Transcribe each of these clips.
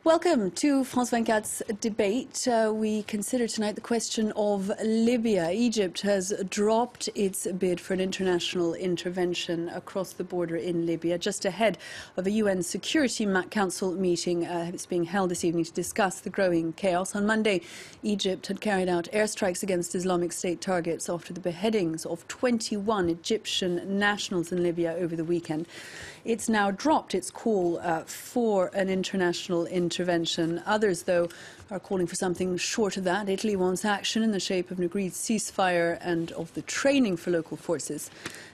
Welcome to France 24's debate. We consider tonight the question of Libya. Egypt has dropped its bid for an international intervention across the border in Libya, just ahead of a UN Security Council meeting. It's being held this evening to discuss the growing chaos. On Monday, Egypt had carried out airstrikes against Islamic State targets after the beheadings of 21 Egyptian nationals in Libya over the weekend. It's now dropped its call for an international intervention. Others, though, are calling for something short of that. Italy wants action in the shape of an agreed ceasefire and of the training for local forces.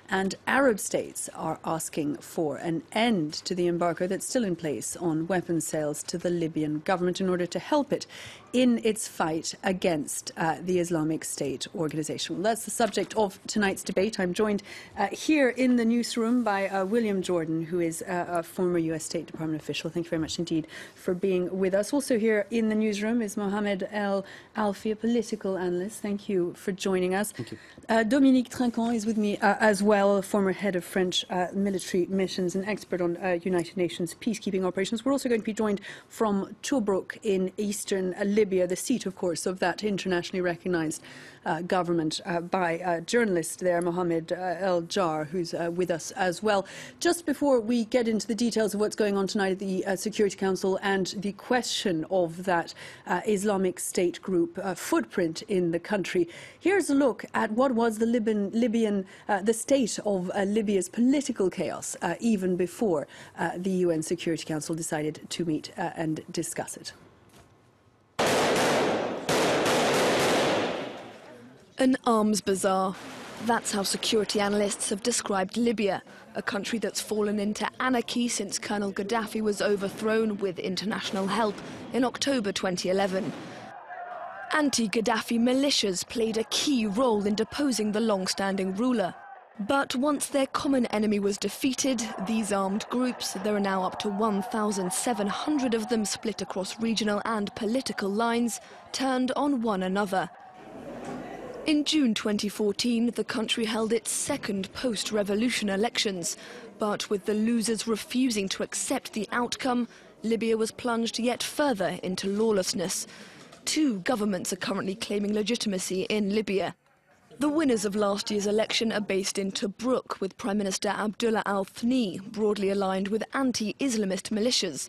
And Arab states are asking for an end to the embargo that's still in place on weapons sales to the Libyan government in order to help it in its fight against the Islamic State organization. Well, that's the subject of tonight's debate. I'm joined here in the newsroom by William Jordan, who is a former US State Department official. Thank you very much indeed for being with us. Also here in the newsroom is Mohamed El Alfi, a political analyst. Thank you for joining us. Thank you. Dominique Trinquant is with me as well, former head of French military missions and expert on United Nations peacekeeping operations. We're also going to be joined from Tobruk in eastern Libya, the seat, of course, of that internationally recognized government, by a journalist there, Mohamed El Jar, who's with us as well. Just before we get into the details of what's going on tonight at the Security Council and the question of that Islamic State group footprint in the country, here's a look at what was the state of Libya's political chaos even before the UN Security Council decided to meet and discuss it. An arms bazaar. That's how security analysts have described Libya, a country that's fallen into anarchy since Colonel Gaddafi was overthrown with international help in October 2011. Anti-Gaddafi militias played a key role in deposing the long-standing ruler. But once their common enemy was defeated, these armed groups, there are now up to 1,700 of them split across regional and political lines, turned on one another. In June 2014, the country held its second post-revolution elections, but with the losers refusing to accept the outcome, Libya was plunged yet further into lawlessness. Two governments are currently claiming legitimacy in Libya. The winners of last year's election are based in Tobruk, with Prime Minister Abdullah al-Thani broadly aligned with anti-Islamist militias.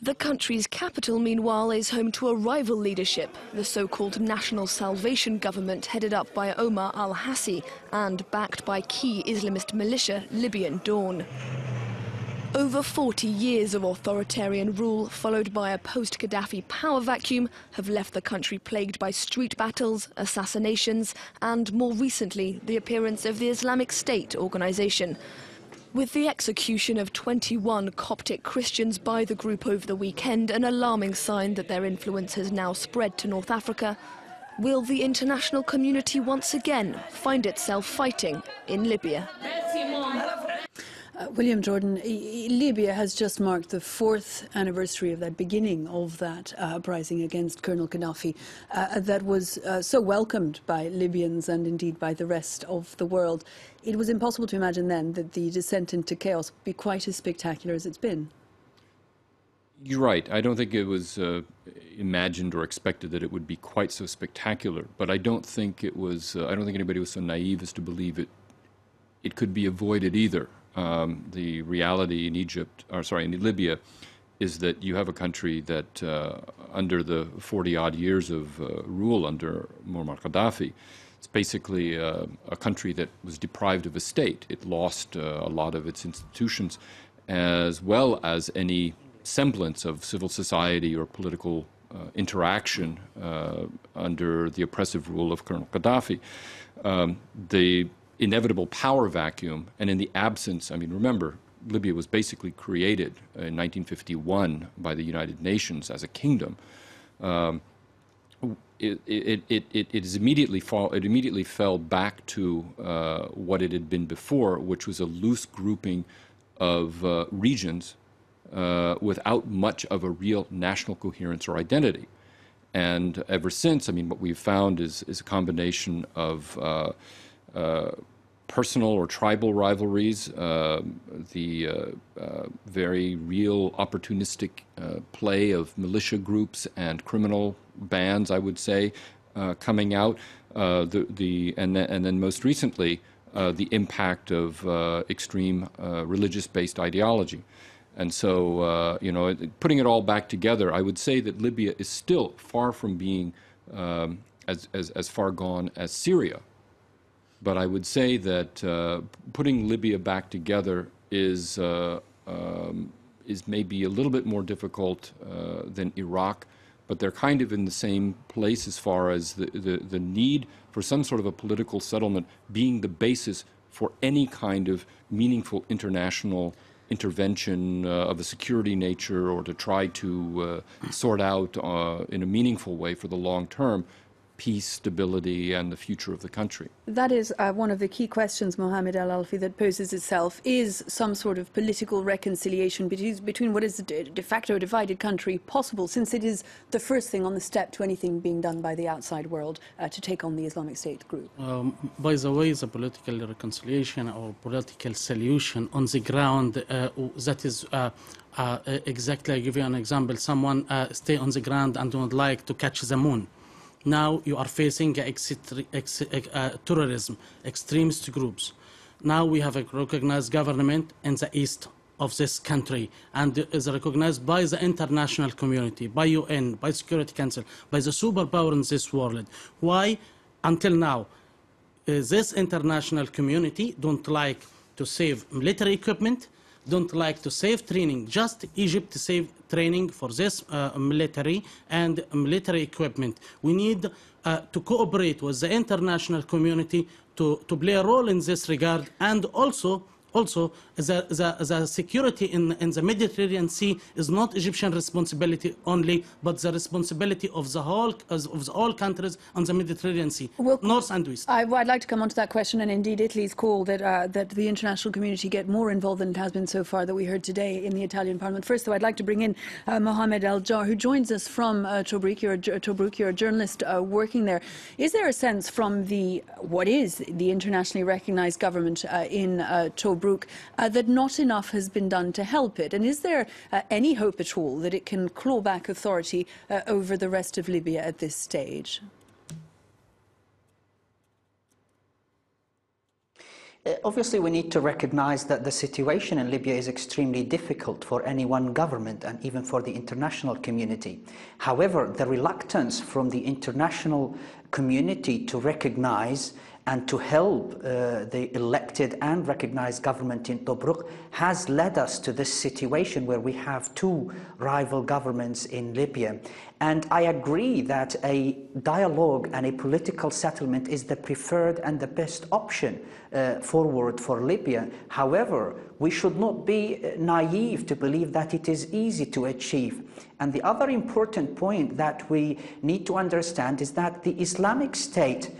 The country's capital, meanwhile, is home to a rival leadership, the so-called National Salvation Government headed up by Omar al-Hassi and backed by key Islamist militia Libyan Dawn. Over 40 years of authoritarian rule, followed by a post-Gaddafi power vacuum, have left the country plagued by street battles, assassinations, and more recently, the appearance of the Islamic State organization. With the execution of 21 Coptic Christians by the group over the weekend, an alarming sign that their influence has now spread to North Africa, will the international community once again find itself fighting in Libya? William Jordan, Libya has just marked the 4th anniversary of that beginning of that uprising against Colonel Gaddafi that was so welcomed by Libyans and indeed by the rest of the world. It was impossible to imagine then that the descent into chaos would be quite as spectacular as it's been. You're right. I don't think it was imagined or expected that it would be quite so spectacular. But I don't think it was. I don't think anybody was so naive as to believe it could be avoided either. The reality in in Libya, is that you have a country that, under the 40-odd years of rule under Muammar Gaddafi, it's basically a country that was deprived of a state. It lost a lot of its institutions, as well as any semblance of civil society or political interaction under the oppressive rule of Colonel Gaddafi. The inevitable power vacuum, and in the absence, I mean, remember, Libya was basically created in 1951 by the United Nations as a kingdom. It immediately fell back to what it had been before, which was a loose grouping of regions without much of a real national coherence or identity. And ever since, I mean, what we've found is a combination of personal or tribal rivalries, the very real opportunistic play of militia groups and criminal bands, I would say, coming out, and then most recently, the impact of extreme religious-based ideology. And so, putting it all back together, I would say that Libya is still far from being as far gone as Syria. But I would say that putting Libya back together is maybe a little bit more difficult than Iraq, but they're kind of in the same place as far as the need for some sort of a political settlement being the basis for any kind of meaningful international intervention of a security nature, or to try to sort out in a meaningful way for the long term peace, stability, and the future of the country. That is one of the key questions, Mohammed Al-Alfi, that poses itself. Is some sort of political reconciliation between what is a de facto divided country possible, since it is the first thing on the step to anything being done by the outside world to take on the Islamic State group? By the way, the political reconciliation or political solution on the ground, that is exactly, I give you an example. Someone stay on the ground and would like to catch the moon. Now you are facing terrorism, extremist groups. Now we have a recognized government in the east of this country, and is recognized by the international community, by UN, by Security Council, by the superpower in this world. Why, until now, this international community don't like to save military equipment, don't like to save training. Just Egypt to save training for this military and military equipment. We need to cooperate with the international community to play a role in this regard, and also the security in the Mediterranean Sea is not Egyptian responsibility only, but the responsibility of the whole of all countries on the Mediterranean Sea, north and west. I'd like to come on to that question, and indeed Italy's call that the international community get more involved than it has been so far, that we heard today in the Italian Parliament. First, though, I'd like to bring in Mohammed Al-Jar, who joins us from Tobruk. You're a journalist working there. Is there a sense from what is the internationally recognized government in Tobruk that not enough has been done to help it? And is there any hope at all that it can claw back authority over the rest of Libya at this stage? Obviously, we need to recognize that the situation in Libya is extremely difficult for any one government and even for the international community. However, the reluctance from the international community to recognize and to help the elected and recognized government in Tobruk has led us to this situation where we have two rival governments in Libya. And I agree that a dialogue and a political settlement is the preferred and the best option forward for Libya. However, we should not be naive to believe that it is easy to achieve. And the other important point that we need to understand is that the Islamic State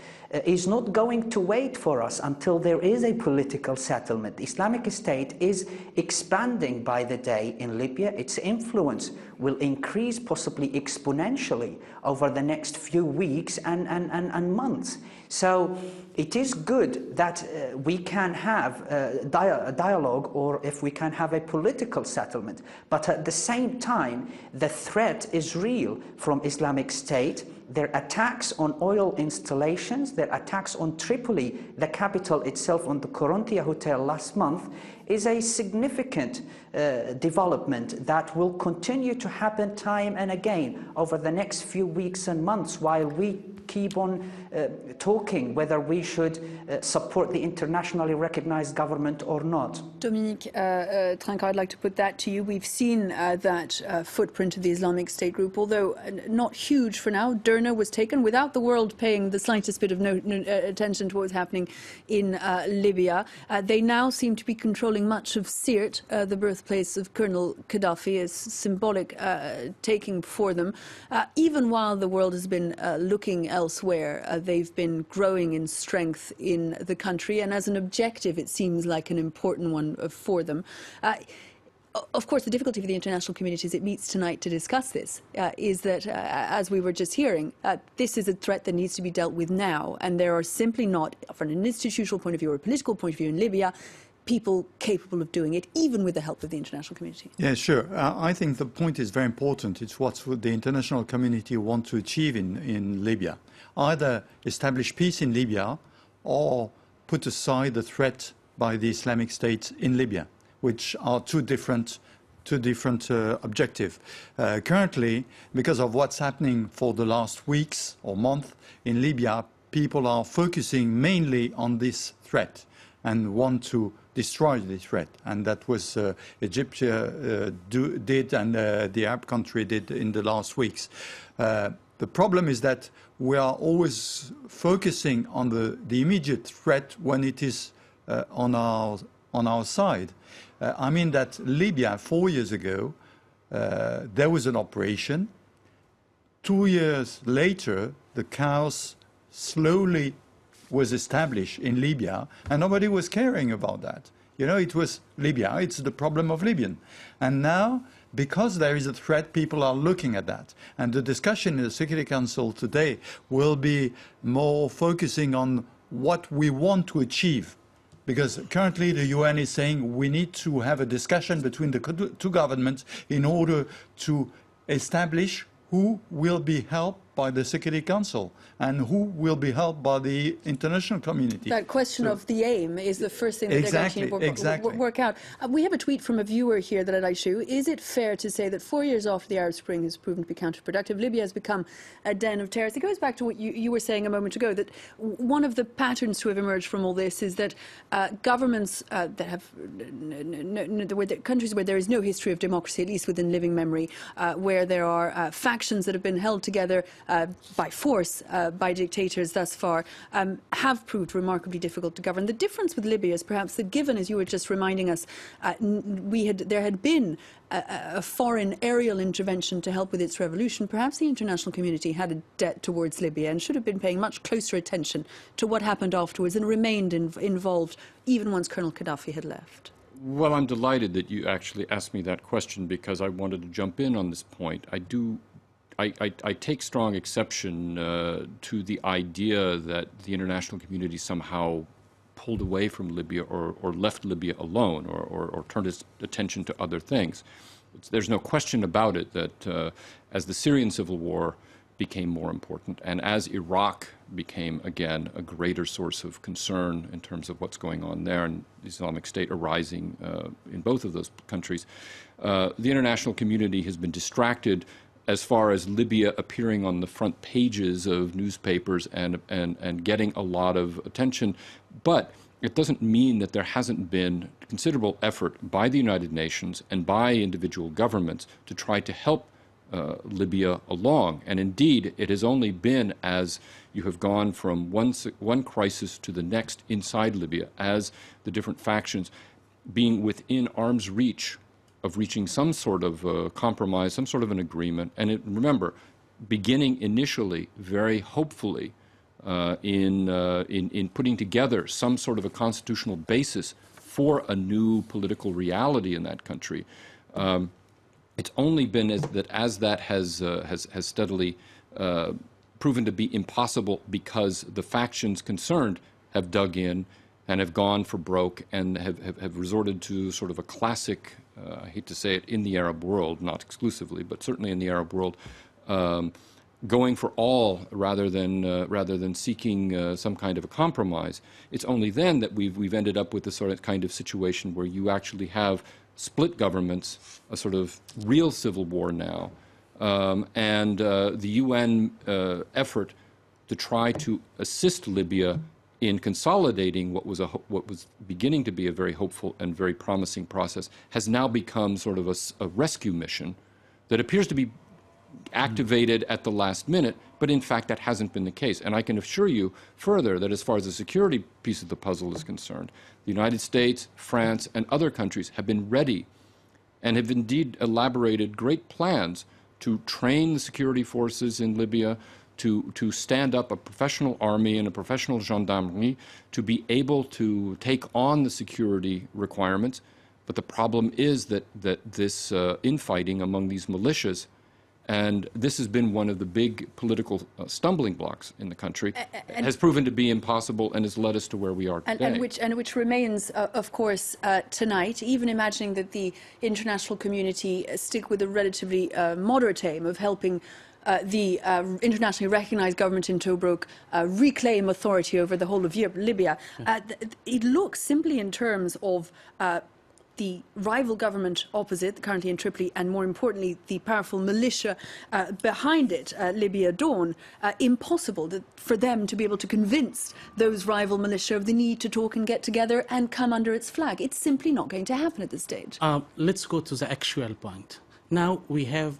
is not going to wait for us until there is a political settlement. The Islamic State is expanding by the day in Libya. Its influence will increase possibly exponentially over the next few weeks and months. So it is good that we can have a dialogue, or if we can have a political settlement. But at the same time, the threat is real from Islamic State. Their attacks on oil installations, their attacks on Tripoli, the capital itself, on the Corontia Hotel last month, is a significant development that will continue to happen time and again over the next few weeks and months, while we keep on talking whether we should support the internationally recognized government or not. Dominique Trinquart, I'd like to put that to you. We've seen that footprint of the Islamic State group, although not huge for now. Derna was taken without the world paying the slightest bit of attention to what was happening in Libya. They now seem to be controlling much of Sirte, the birthplace of Colonel Gaddafi, as symbolic taking for them. Even while the world has been looking elsewhere, they've been growing in strength in the country, and as an objective it seems like an important one for them. Of course, the difficulty for the international community as it meets tonight to discuss this is that, as we were just hearing, this is a threat that needs to be dealt with now. And there are simply not, from an institutional point of view or a political point of view in Libya, people capable of doing it, even with the help of the international community. Yeah, sure. I think the point is very important. It's what the international community want to achieve in Libya. Either establish peace in Libya or put aside the threat by the Islamic State in Libya, which are two different objectives. Currently, because of what's happening for the last weeks or month in Libya, people are focusing mainly on this threat and want to destroy the threat. And that was Egypt did and the Arab country did in the last weeks. The problem is that we are always focusing on the immediate threat when it is on our side. I mean that Libya, 4 years ago, there was an operation. 2 years later, the chaos slowly was established in Libya, and nobody was caring about that. You know, it was Libya, it's the problem of Libyan. And now, because there is a threat, people are looking at that. And the discussion in the Security Council today will be more focusing on what we want to achieve. Because currently the UN is saying we need to have a discussion between the two governments in order to establish who will be helped by the Security Council and who will be helped by the international community. That question of the aim is the first thing that they're going to work out. We have a tweet from a viewer here that I'd like to show. Is it fair to say that 4 years after the Arab Spring has proven to be counterproductive, Libya has become a den of terrorists? It goes back to what you were saying a moment ago, that one of the patterns to have emerged from all this is that governments that have countries where there is no history of democracy, at least within living memory, where there are factions that have been held together by force by dictators thus far, have proved remarkably difficult to govern. The difference with Libya is perhaps that, given, as you were just reminding us, there had been a foreign aerial intervention to help with its revolution, perhaps the international community had a debt towards Libya and should have been paying much closer attention to what happened afterwards and remained involved even once Colonel Gaddafi had left. Well, I'm delighted that you actually asked me that question, because I wanted to jump in on this point. I take strong exception to the idea that the international community somehow pulled away from Libya or left Libya alone or turned its attention to other things. There's no question about it that as the Syrian civil war became more important and as Iraq became, again, a greater source of concern in terms of what's going on there and the Islamic State arising in both of those countries, the international community has been distracted as far as Libya appearing on the front pages of newspapers and getting a lot of attention. But it doesn't mean that there hasn't been considerable effort by the United Nations and by individual governments to try to help Libya along. And indeed, it has only been as you have gone from one crisis to the next inside Libya, as the different factions being within arm's reach of reaching some sort of compromise, some sort of an agreement. And remember, beginning initially very hopefully in putting together some sort of a constitutional basis for a new political reality in that country. It's only been as that has steadily proven to be impossible because the factions concerned have dug in and have gone for broke and have resorted to sort of a classic, I hate to say it, in the Arab world, not exclusively, but certainly in the Arab world, going for all rather than seeking some kind of a compromise. It's only then that we've ended up with the sort of kind of situation where you actually have split governments, a sort of real civil war now, and the UN effort to try to assist Libya in consolidating what was beginning to be a very hopeful and very promising process has now become sort of a rescue mission that appears to be activated at the last minute, but in fact that hasn't been the case. And I can assure you further that as far as the security piece of the puzzle is concerned, the United States, France, and other countries have been ready and have indeed elaborated great plans to train the security forces in Libya, to stand up a professional army and a professional gendarmerie to be able to take on the security requirements. But the problem is that this infighting among these militias, and this has been one of the big political stumbling blocks in the country, has proven to be impossible and has led us to where we are today. And which remains, of course, tonight, even imagining that the international community stick with a relatively moderate aim of helping the internationally recognized government in Tobruk reclaim authority over the whole of Libya. It looks simply in terms of the rival government opposite, currently in Tripoli, and more importantly, the powerful militia behind it, Libya Dawn, impossible for them to be able to convince those rival militia of the need to talk and get together and come under its flag. It's simply not going to happen at this stage. Let's go to the actual point. Now we have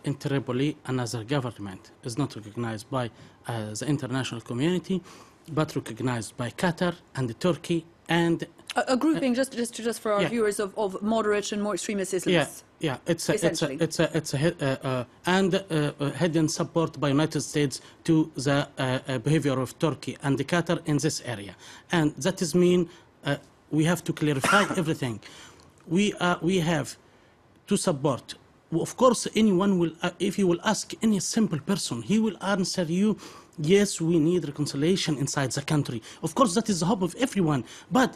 in Tripoli another government is not recognized by the international community, but recognized by Qatar and Turkey and a grouping, just for our viewers, of moderate and more extremist Islamists. Yeah, it's hidden support by United States to the behavior of Turkey and Qatar in this area, and that is mean we have to clarify everything. We have to support. Of course, anyone will, if you will ask any simple person, he will answer you, yes, we need reconciliation inside the country. Of course, that is the hope of everyone. But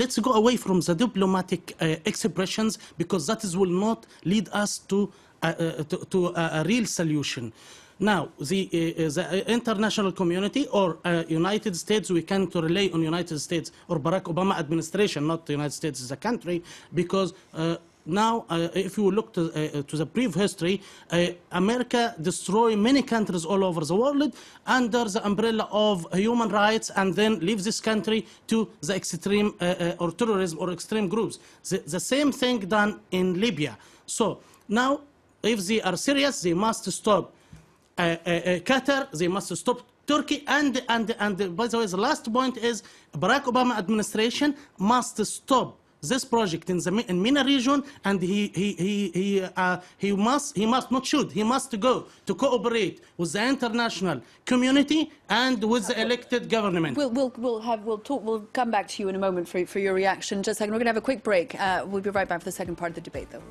let's go away from the diplomatic expressions, because that will not lead us to a real solution. Now, the international community or United States, we can't rely on United States or Barack Obama administration, not the United States as a country, because now, if you look to the brief history, America destroyed many countries all over the world under the umbrella of human rights, and then leaves this country to the extreme or terrorism or extreme groups. The same thing done in Libya. So now, if they are serious, they must stop Qatar, they must stop Turkey, and by the way, the last point is Barack Obama administration must stop this project in the MENA region, and he must go to cooperate with the international community and with the elected government. We'll come back to you in a moment for your reaction. Just a second, we're going to have a quick break. We'll be right back for the second part of the debate, though.